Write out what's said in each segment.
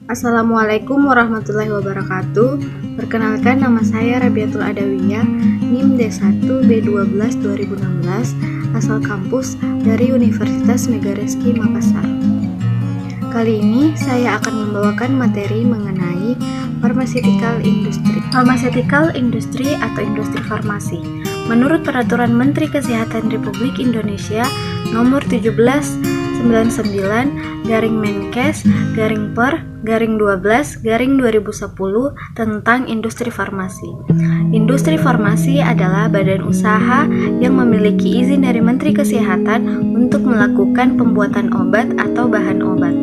Assalamualaikum warahmatullahi wabarakatuh. Perkenalkan, nama saya Rabiatul Adawiyah, NIM D1B12 2016, asal kampus dari Universitas Megareski Makassar. Kali ini saya akan membawakan materi mengenai pharmaceutical industry. Pharmaceutical industry atau industri farmasi. Menurut Peraturan Menteri Kesehatan Republik Indonesia Nomor 17/Menkes/Per/12/2010 tentang industri farmasi. Industri farmasi adalah badan usaha yang memiliki izin dari Menteri Kesehatan untuk melakukan pembuatan obat atau bahan obat.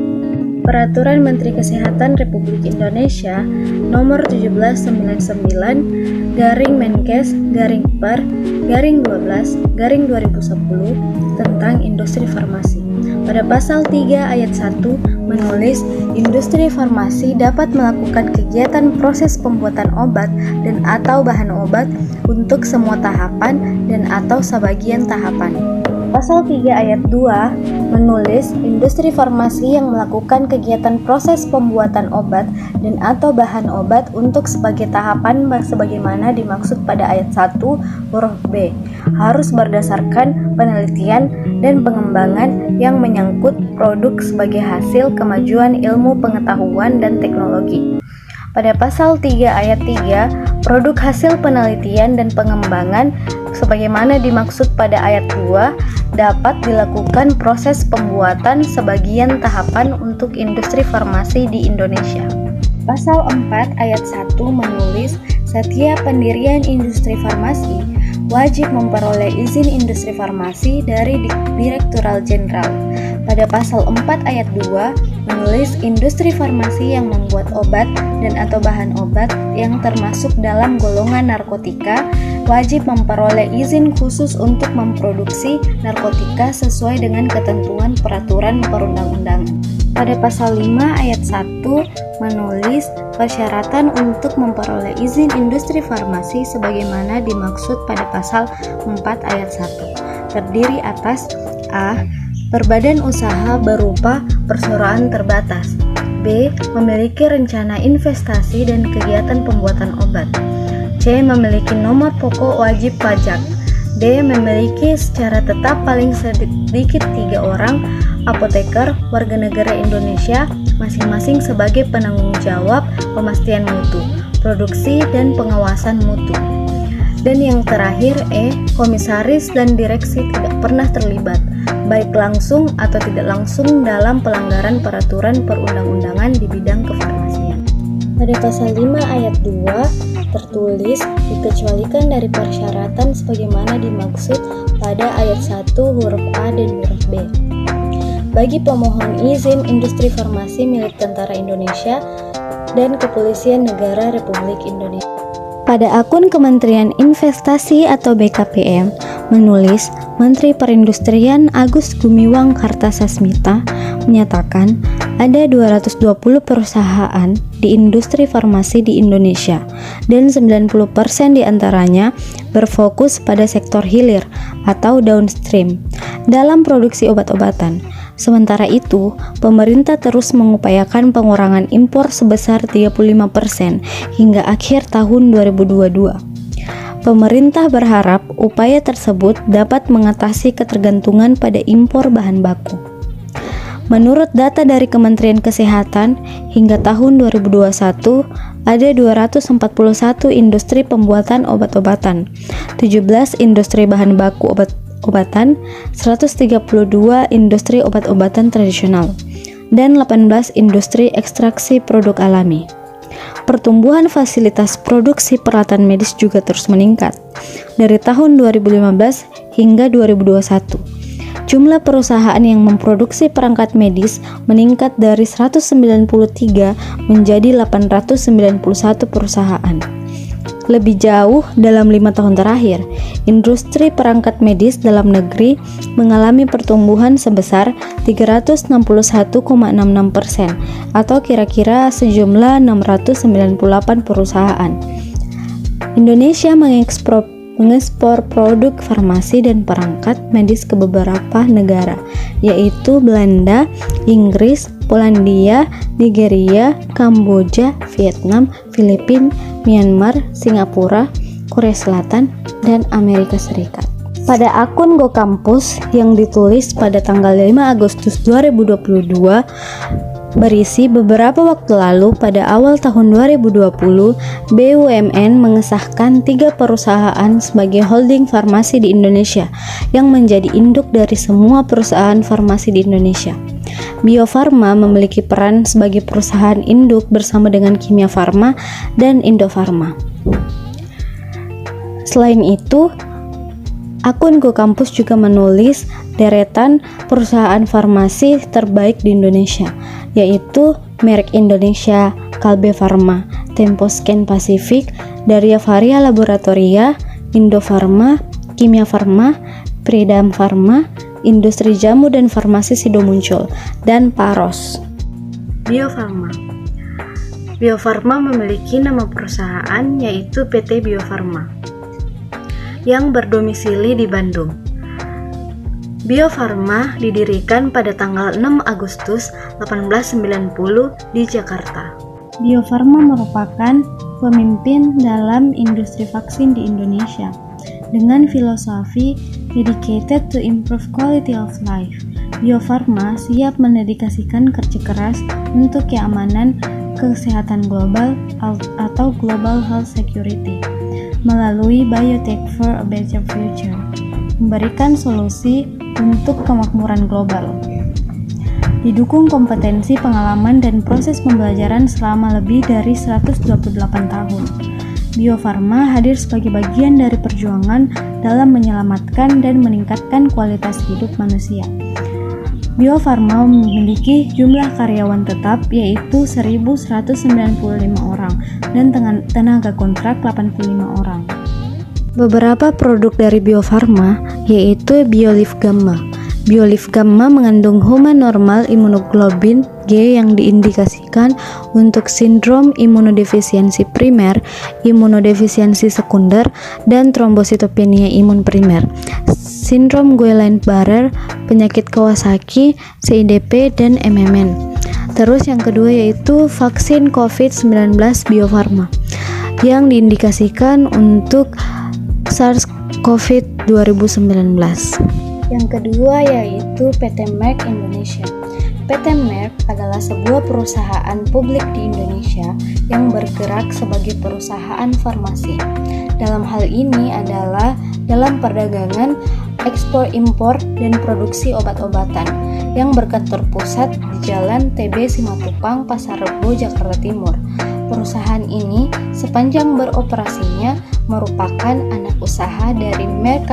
Peraturan Menteri Kesehatan Republik Indonesia Nomor 17/1999/Per/12/2010 tentang industri farmasi. Pada pasal 3 ayat 1 menulis, industri farmasi dapat melakukan kegiatan proses pembuatan obat dan atau bahan obat untuk semua tahapan dan atau sebagian tahapan. Pasal 3 ayat 2 menulis, industri farmasi yang melakukan kegiatan proses pembuatan obat dan atau bahan obat untuk sebagai tahapan sebagaimana dimaksud pada ayat 1 huruf B harus berdasarkan penelitian dan pengembangan yang menyangkut produk sebagai hasil kemajuan ilmu pengetahuan dan teknologi. Pada pasal 3 ayat 3, produk hasil penelitian dan pengembangan sebagaimana dimaksud pada ayat 2 dapat dilakukan proses pembuatan sebagian tahapan untuk industri farmasi di Indonesia. Pasal 4 ayat 1 menulis, setiap pendirian industri farmasi wajib memperoleh izin industri farmasi dari Direktorat Jenderal. Pada pasal 4 ayat 2 menulis, industri farmasi yang membuat obat dan atau bahan obat yang termasuk dalam golongan narkotika wajib memperoleh izin khusus untuk memproduksi narkotika sesuai dengan ketentuan peraturan perundang-undangan. Pada pasal 5 ayat 1 menulis, persyaratan untuk memperoleh izin industri farmasi sebagaimana dimaksud pada pasal 4 ayat 1 terdiri atas A. Berbadan usaha berupa perseroan terbatas. B. Memiliki rencana investasi dan kegiatan pembuatan obat. C. Memiliki nomor pokok wajib pajak. D. Memiliki secara tetap paling sedikit 3 orang apoteker warga negara Indonesia masing-masing sebagai penanggung jawab pemastian mutu, produksi dan pengawasan mutu. Dan yang terakhir E. Komisaris dan direksi tidak pernah terlibat baik langsung atau tidak langsung dalam pelanggaran peraturan perundang-undangan di bidang kefarmasian. Pada pasal 5 ayat 2 tertulis, dikecualikan dari persyaratan sebagaimana dimaksud pada ayat 1 huruf A dan huruf B. Bagi pemohon izin industri farmasi milik Tentara Indonesia dan Kepolisian Negara Republik Indonesia. Pada akun Kementerian Investasi atau BKPM menulis, Menteri Perindustrian Agus Gumiwang Kartasasmita menyatakan ada 220 perusahaan di industri farmasi di Indonesia dan 90% diantaranya berfokus pada sektor hilir atau downstream dalam produksi obat-obatan. Sementara itu, pemerintah terus mengupayakan pengurangan impor sebesar 35% hingga akhir tahun 2022. Pemerintah berharap upaya tersebut dapat mengatasi ketergantungan pada impor bahan baku. Menurut data dari Kementerian Kesehatan, hingga tahun 2021 ada 241 industri pembuatan obat-obatan, 17 industri bahan baku obat-obatan, 132 industri obat-obatan tradisional, dan 18 industri ekstraksi produk alami. Pertumbuhan fasilitas produksi peralatan medis juga terus meningkat. Dari tahun 2015 hingga 2021, jumlah perusahaan yang memproduksi perangkat medis meningkat dari 193 menjadi 891 perusahaan. Lebih jauh, dalam 5 tahun terakhir, industri perangkat medis dalam negeri mengalami pertumbuhan sebesar 361,66% atau kira-kira sejumlah 698 perusahaan. Indonesia mengekspor mengekspor produk farmasi dan perangkat medis ke beberapa negara, yaitu Belanda, Inggris, Polandia, Nigeria, Kamboja, Vietnam, Filipina, Myanmar, Singapura, Korea Selatan, dan Amerika Serikat. Pada akun GoKampus yang ditulis pada tanggal 5 Agustus 2022 berisi beberapa waktu lalu, pada awal tahun 2020, BUMN mengesahkan 3 perusahaan sebagai holding farmasi di Indonesia yang menjadi induk dari semua perusahaan farmasi di Indonesia. Bio Farma memiliki peran sebagai perusahaan induk bersama dengan Kimia Farma dan Indofarma. Selain itu, akun GoKampus juga menulis deretan perusahaan farmasi terbaik di Indonesia, yaitu Merck Indonesia, Kalbe Farma, Temposcan Pacific, Daria Varia Laboratoria, Indofarma, Kimia Farma, Pridam Farma, Industri Jamu dan Farmasi Sido Muncul, dan Paros. Bio Farma. Bio Farma memiliki nama perusahaan yaitu PT Bio Farma yang berdomisili di Bandung. Bio Farma didirikan pada tanggal 6 Agustus 1890 di Jakarta. Bio Farma merupakan pemimpin dalam industri vaksin di Indonesia dengan filosofi dedicated to improve quality of life. Bio Farma siap mendedikasikan kerja keras untuk keamanan kesehatan global atau Global Health Security melalui Biotech for a Better Future, memberikan solusi untuk kemakmuran global. Didukung kompetensi, pengalaman, dan proses pembelajaran selama lebih dari 128 tahun. Bio Farma hadir sebagai bagian dari perjuangan dalam menyelamatkan dan meningkatkan kualitas hidup manusia. Bio Farma memiliki jumlah karyawan tetap yaitu 1.195 orang dan tenaga kontrak 85 orang. Beberapa produk dari Bio Farma yaitu BioLife Gamma. BioLife Gamma mengandung human normal immunoglobulin G yang diindikasikan untuk sindrom imunodefisiensi primer, imunodefisiensi sekunder, dan trombositopenia imun primer, sindrom Guillain-Barré, penyakit Kawasaki, CIDP, dan MMN. Terus yang kedua yaitu vaksin COVID-19 Bio Farma yang diindikasikan untuk SARS-CoV 2019. Yang kedua yaitu PT Merck Indonesia. PT Merck adalah sebuah perusahaan publik di Indonesia yang bergerak sebagai perusahaan farmasi. Dalam hal ini adalah dalam perdagangan, ekspor impor, dan produksi obat-obatan yang berkantor pusat di Jalan TB Simatupang, Pasar Rebo, Jakarta Timur. Perusahaan ini sepanjang beroperasinya merupakan anak usaha dari Merck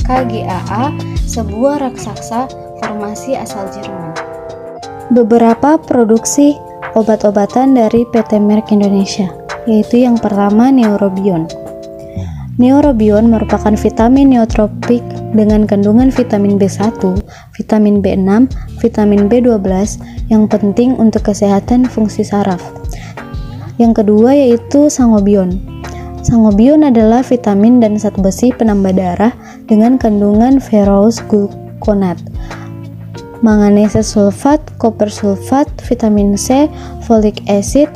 KGaA, sebuah raksasa farmasi asal Jerman. Beberapa produksi obat-obatan dari PT Merck Indonesia, yaitu yang pertama Neurobion. Neurobion merupakan vitamin neotropik dengan kandungan vitamin B1, vitamin B6, vitamin B12 yang penting untuk kesehatan fungsi saraf. Yang kedua yaitu Sangobion. Sangobion adalah vitamin dan zat besi penambah darah dengan kandungan ferrous gluconate, manganese sulfat, koper sulfat, vitamin C, folic acid,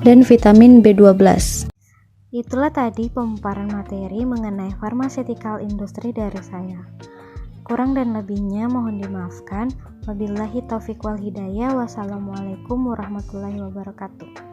dan vitamin B12. Itulah tadi pemaparan materi mengenai pharmaceutical industry dari saya. Kurang dan lebihnya mohon dimaafkan. Wabillahi taufiq wal hidayah. Wassalamualaikum warahmatullahi wabarakatuh.